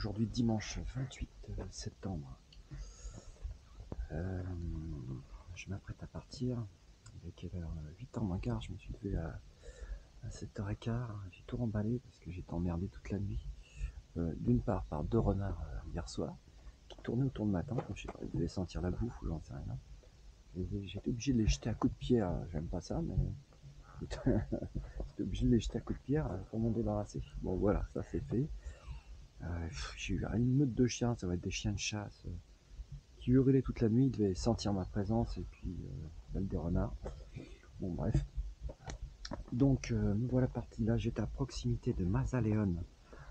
aujourd'hui dimanche 28 septembre. Je m'apprête à partir. Il est quelle heure? 8h moins quart, je me suis levé à 7h15. J'ai tout remballé parce que j'étais emmerdé toute la nuit. D'une part par deux renards hier soir qui tournaient autour de ma tente. Je sais pas, ils devaient sentir la bouffe ou j'en sais rien. J'étais obligé de les jeter à coups de pierre. J'aime pas ça, mais j'étais obligé de les jeter à coups de pierre pour m'en débarrasser. Bon voilà, ça c'est fait. J'ai eu une meute de chiens, ça va être des chiens de chasse qui hurlaient toute la nuit, ils devaient sentir ma présence et puis des renards. Bon bref. Donc me voilà parti là, j'étais à proximité de Mazaleon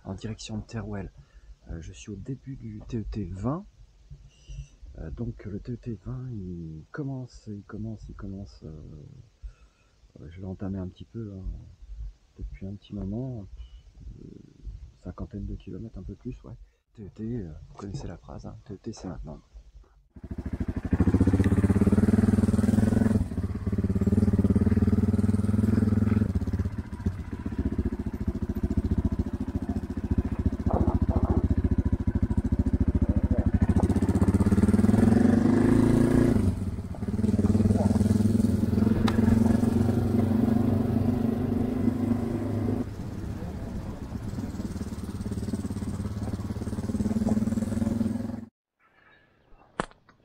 en direction de Teruel. Je suis au début du TET 20. Donc le TET 20 il commence. Je l'ai entamé un petit peu depuis un petit moment. Cinquantaine de kilomètres, un peu plus, ouais. TET, vous connaissez la phrase, hein, TET c'est maintenant.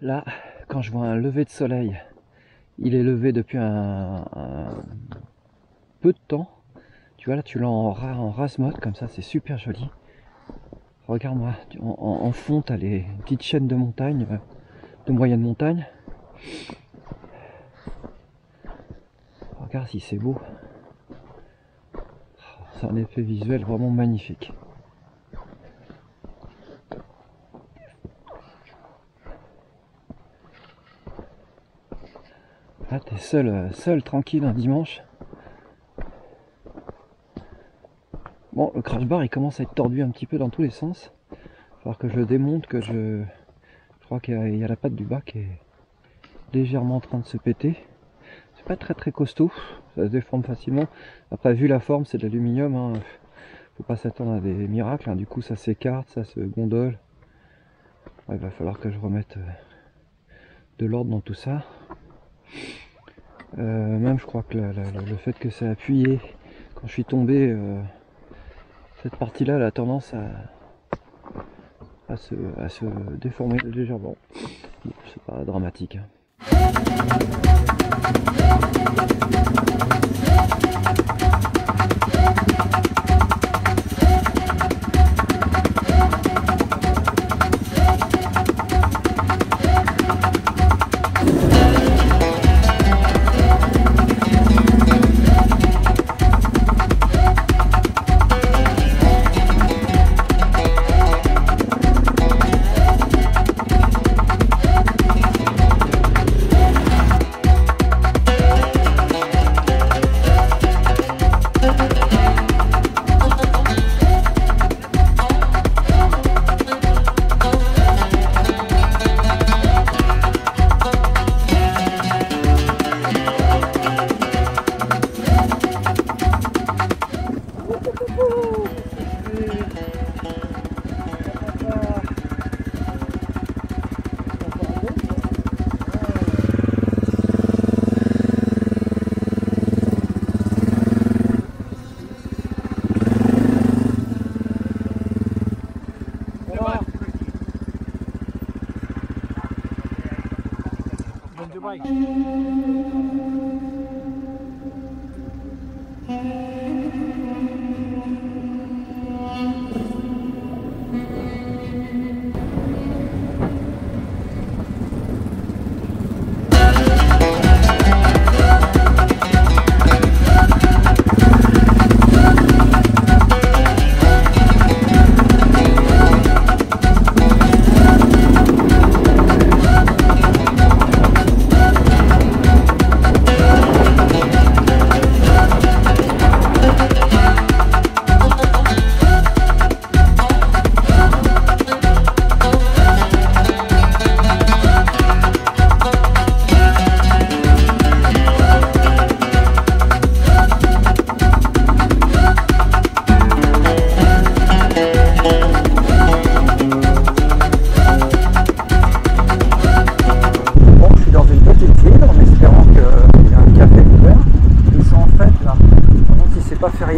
Là, quand je vois un lever de soleil, il est levé depuis un peu de temps. Tu vois là, tu l'as en rase mode comme ça, c'est super joli. Regarde-moi, en fond, tu as les petites chaînes de montagne, de moyenne montagne. Regarde si c'est beau. C'est un effet visuel vraiment magnifique. Là, t'es seul, tranquille un dimanche. Bon, le crash bar il commence à être tordu un petit peu dans tous les sens. Il va falloir que je le démonte, que je crois qu'il y a la patte du bas qui est légèrement en train de se péter. C'est pas très costaud, ça se déforme facilement. Après, vu la forme, c'est de l'aluminium, hein. Faut pas s'attendre à des miracles, hein. Du coup ça s'écarte, ça se gondole. Ouais, il va falloir que je remette de l'ordre dans tout ça. Même je crois que le fait que ça a appuyé quand je suis tombé, cette partie là a tendance à se déformer légèrement. Bon, c'est pas dramatique, hein.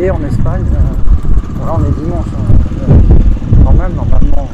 férié en Espagne. Là on est dimanche, quand même normalement.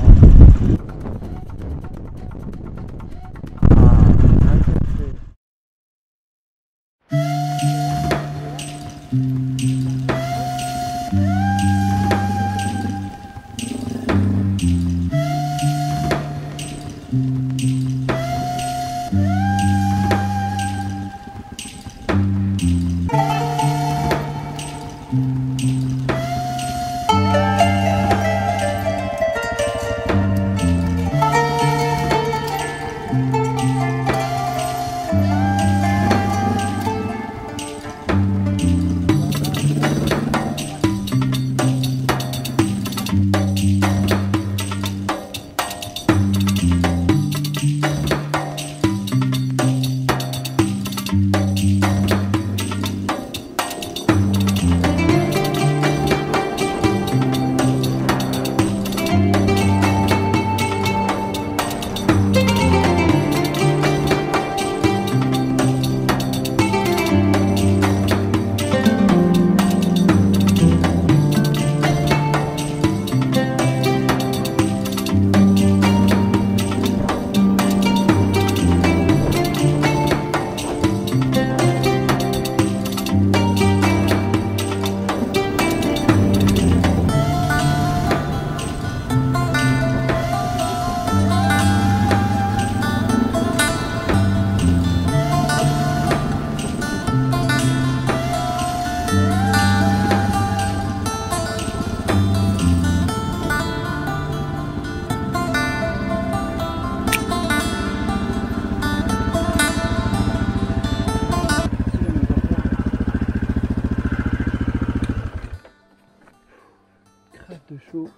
De chaud,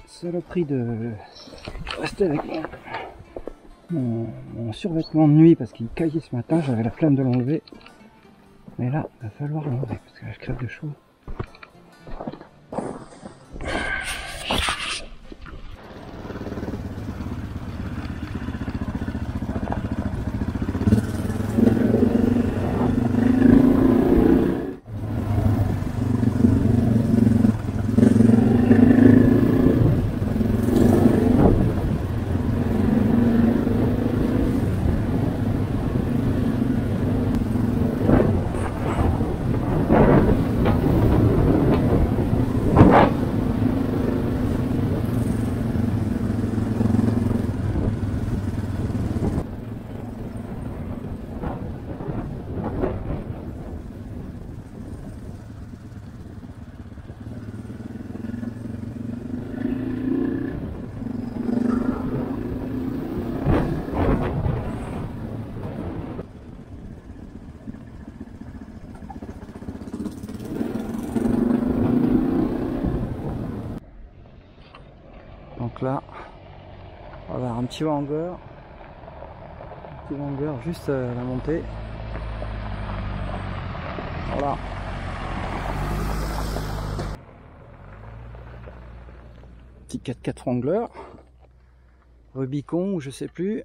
saloperie de rester avec mon survêtement de nuit parce qu'il caillait ce matin, j'avais la flemme de l'enlever, mais là il va falloir l'enlever parce que là je crève de chaud. Donc là, on va avoir un petit hangar juste à la montée. Voilà. Petit 4x4 Wrangler, Rubicon ou je sais plus.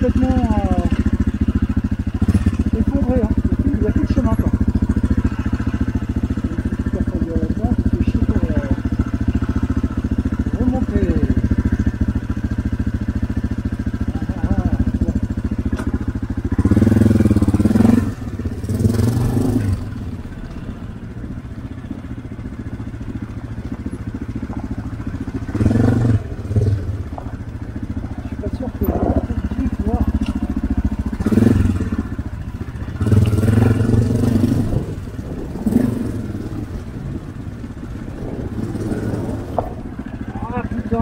complètement effondré, hein. Il n'y a plus de chemin, quoi. Tout à fait là-dedans, tu fais chier pour remonter.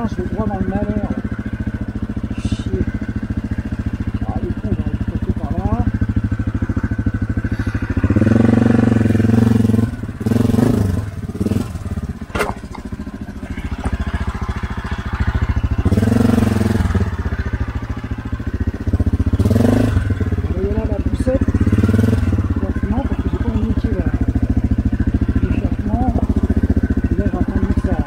Je vais droit dans le malheur. Chier. Ah, les cons, j'aurais dû passer par là. Vous voyez là la poussette. Exactement, parce que j'ai pas limité l'échappement. Et là, j'ai entendu que ça.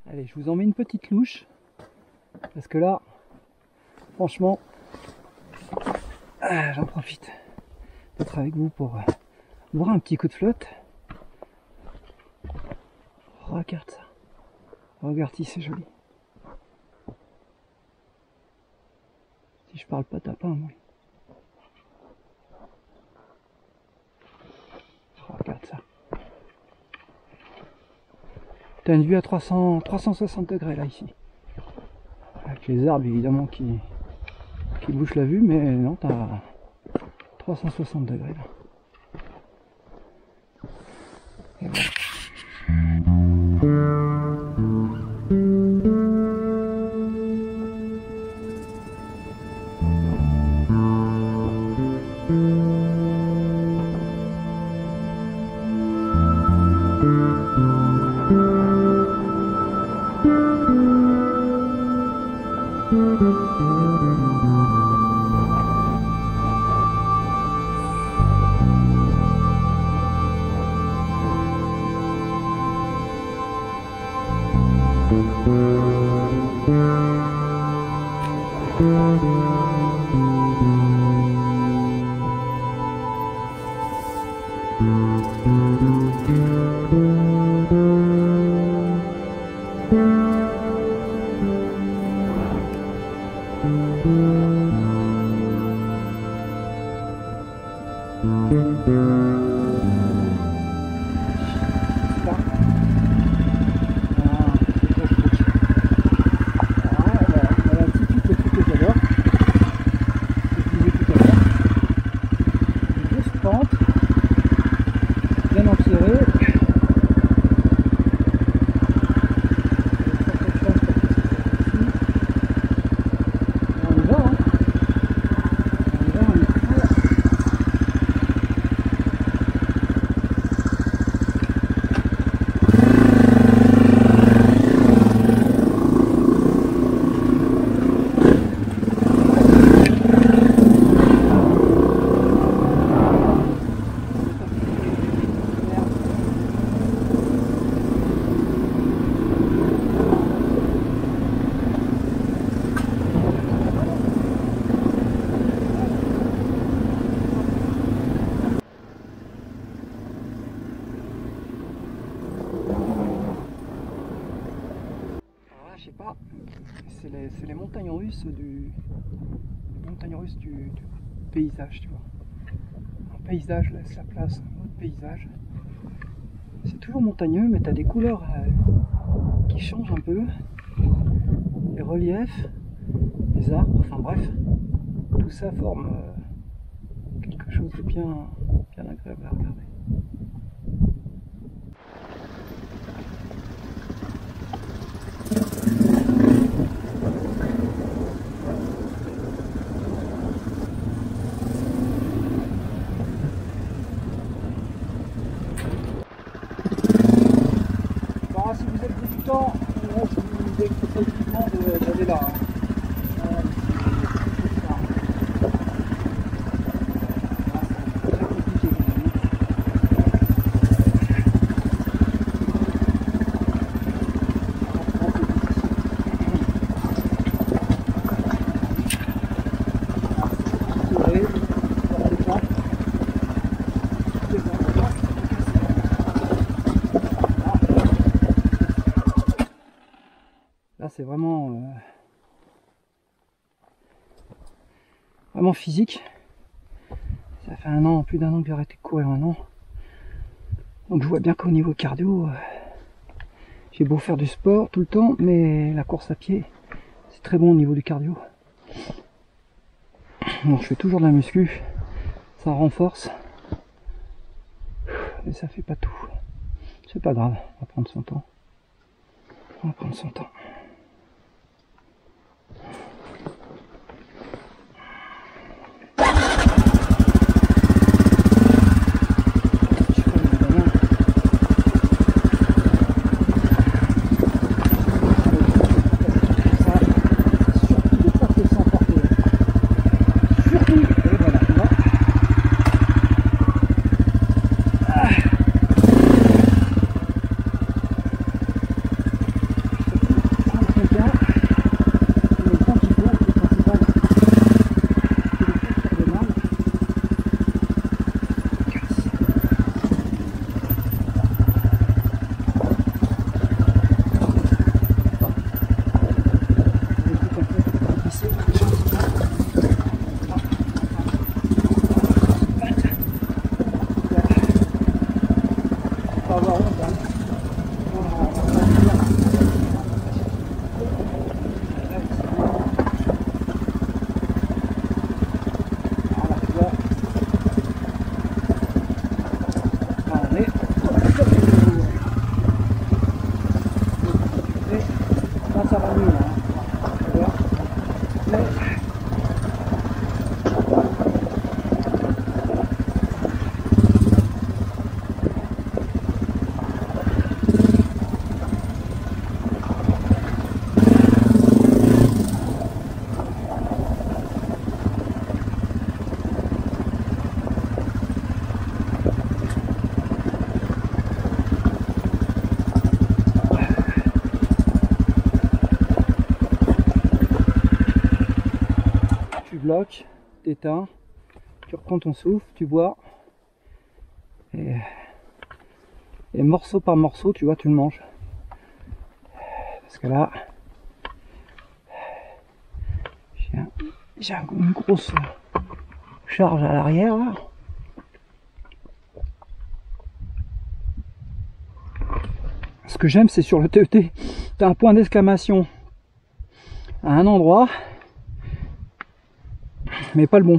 Allez, je vous en mets une petite louche, parce que là, franchement, j'en profite d'être avec vous pour boire un petit coup de flotte. Regarde ça, regarde si c'est joli. Si je parle pas, t'as pas un bruit. Regarde ça. T'as une vue à 360 degrés là ici. Avec les arbres évidemment qui bouchent la vue, mais non, t'as 360 degrés là. Et voilà. C'est les montagnes russes du paysage, tu vois. Un paysage laisse la place à un autre paysage. C'est toujours montagneux, mais tu as des couleurs qui changent un peu. Les reliefs, les arbres, enfin bref, tout ça forme quelque chose c'est bien agréable à regarder. Bon, si vous êtes débutant, je vous déconseille vivement d'aller là. Hein. Là, c'est vraiment physique. Ça fait plus d'un an que j'ai arrêté de courir maintenant. Donc je vois bien qu'au niveau cardio, j'ai beau faire du sport tout le temps, mais la course à pied, c'est très bon au niveau du cardio. Donc je fais toujours de la muscu, ça renforce, mais ça fait pas tout. C'est pas grave, on va prendre son temps. On va prendre son temps. Ça va mieux là. Bloc, t'éteins, tu reprends ton souffle, tu bois et morceau par morceau, tu vois, tu le manges. Parce que là, j'ai une grosse charge à l'arrière. Ce que j'aime, c'est sur le TET, tu as un point d'exclamation à un endroit, mais pas le bon.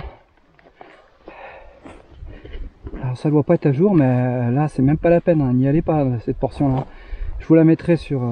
Alors ça doit pas être à jour, mais là c'est même pas la peine, hein, n'y allez pas cette portion là. Je vous la mettrai sur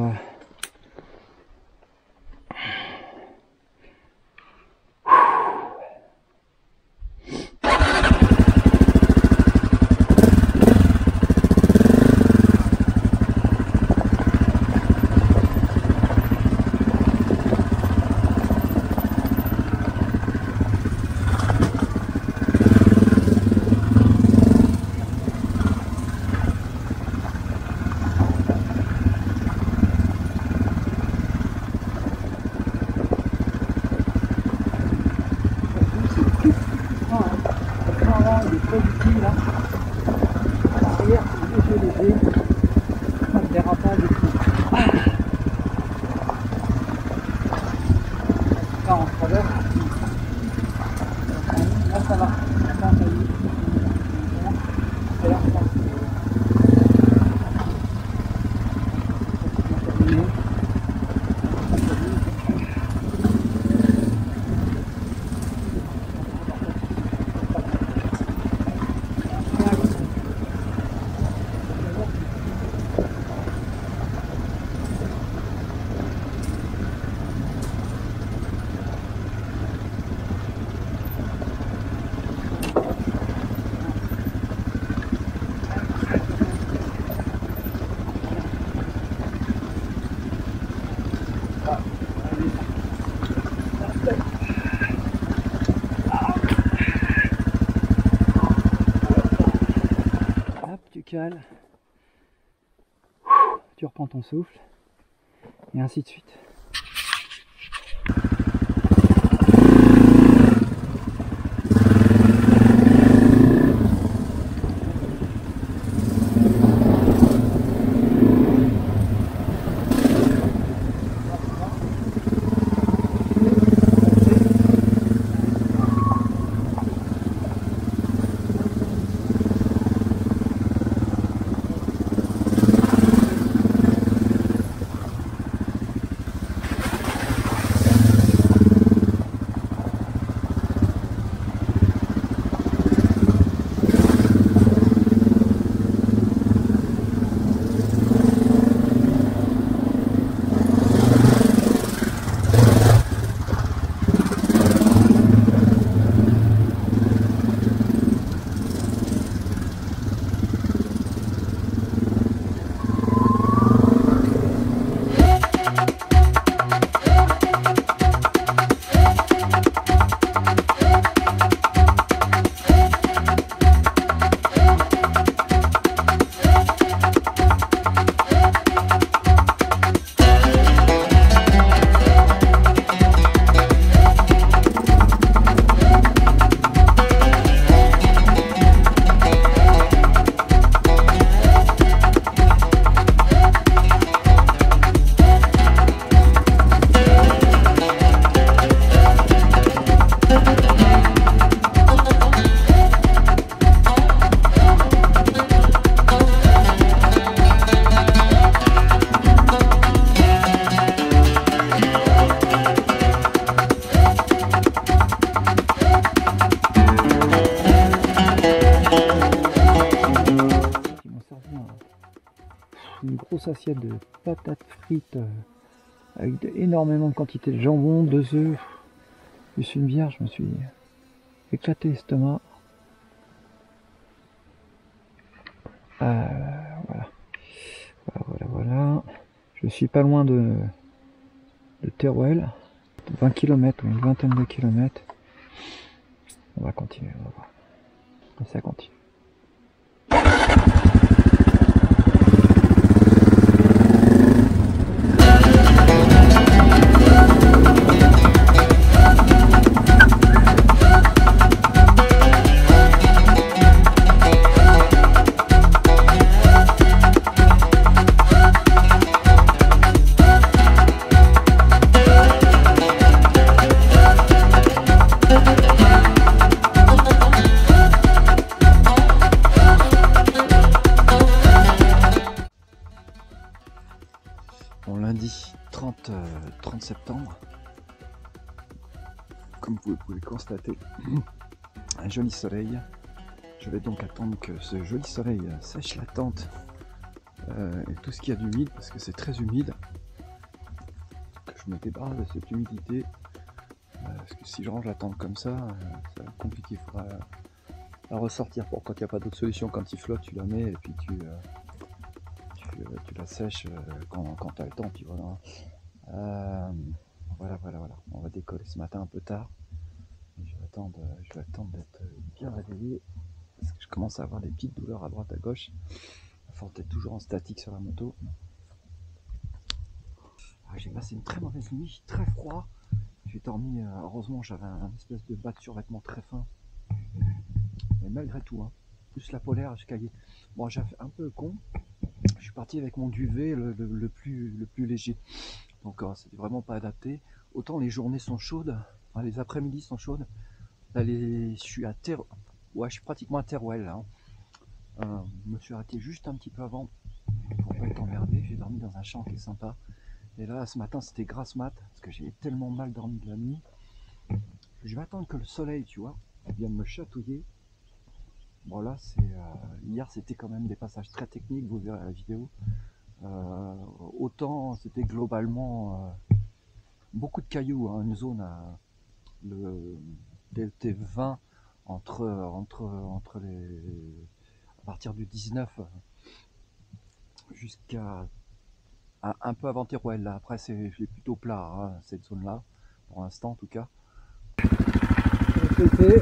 cale, tu reprends ton souffle, et ainsi de suite. Une grosse assiette de patates frites avec énormément de quantité de jambon, 2 œufs, plus une bière. Je me suis éclaté l'estomac. Voilà. Je suis pas loin de Teruel, 20 km ou une vingtaine de kilomètres. On va continuer, on va voir. Et ça continue. Bon, lundi 30 septembre, comme vous pouvez le constater, un joli soleil. Je vais donc attendre que ce joli soleil sèche la tente et tout ce qu'il y a d'humide, parce que c'est très humide, que je me débarrasse de cette humidité, parce que si je range la tente comme ça va être compliqué. Il faudra la ressortir pour quand il n'y a pas d'autre solution. Quand il flotte, tu la mets et puis tu la sèches quand tu as le temps, tu vois. Voilà. On va décoller ce matin un peu tard. Je vais attendre d'être bien réveillé, parce que je commence à avoir des petites douleurs à droite à gauche, à force d'être toujours en statique sur la moto. J'ai passé une très mauvaise nuit, très froid. J'ai dormi, heureusement j'avais un espèce de bas de survêtement très fin, mais malgré tout, hein, plus la polaire, je caillais. Bon, j'ai fait un peu con. Je suis parti avec mon duvet le plus léger, donc c'était vraiment pas adapté. Autant les journées sont chaudes, enfin, les après-midi sont chaudes. Là, je suis pratiquement à Teruel là. Je me suis arrêté juste un petit peu avant pour pas être emmerdé. J'ai dormi dans un champ qui est sympa. Et là, ce matin, c'était grasse mat, parce que j'ai tellement mal dormi de la nuit. Je vais attendre que le soleil, tu vois, vienne me chatouiller. Bon là, hier c'était quand même des passages très techniques, vous verrez la vidéo. Autant c'était globalement beaucoup de cailloux, hein, une zone à DLT 20 à partir du 19 jusqu'à un peu avant Teruel. Là. Après c'est plutôt plat, hein, cette zone là, pour l'instant en tout cas. C'était